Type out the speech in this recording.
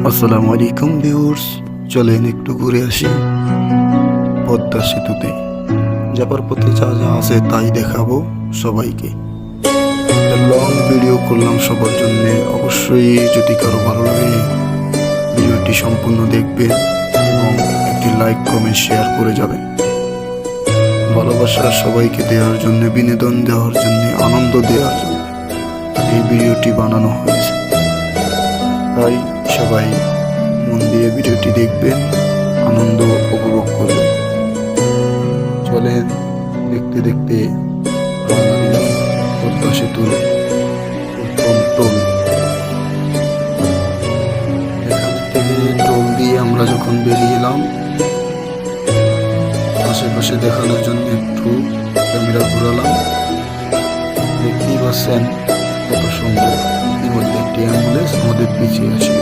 আসসালামু আলাইকুম ভিউয়ার্স, চলেন একটু ঘুরে আসি পদ্মা সেতুতে। যাবার পথে যা যা আছে তাই দেখাবো সবাইকে। লং ভিডিও করলাম সবার জন্য। অবশ্যই যদি কারো ভালো লাগে ভিডিওটি সম্পূর্ণ দেখবেন এবং একটি লাইক কমেন্ট শেয়ার করে যাবেন। ভালোবাসা সবাইকে দেওয়ার জন্য, বিনোদন দেওয়ার জন্য, আনন্দ দেওয়ার জন্য এই ভিডিওটি বানানো হয়েছে। তাই সবাই মন দিয়ে ভিডিওটি দেখবেন, আনন্দ উপভোগ করবেন। চলেন দেখতে দেখতে রওনা দিলাম পদ্মা সেতুর প্রথম টোল। এখান থেকে টোল দিয়ে আমরা যখন বেরিয়ে এলাম, আশেপাশে দেখানোর জন্য একটু ক্যামেরা ঘোরালাম। দেখতেই পাচ্ছেন কত সুন্দর। ইতিমধ্যে একটি অ্যাম্বুলেন্স আমাদের পিছিয়ে আসে।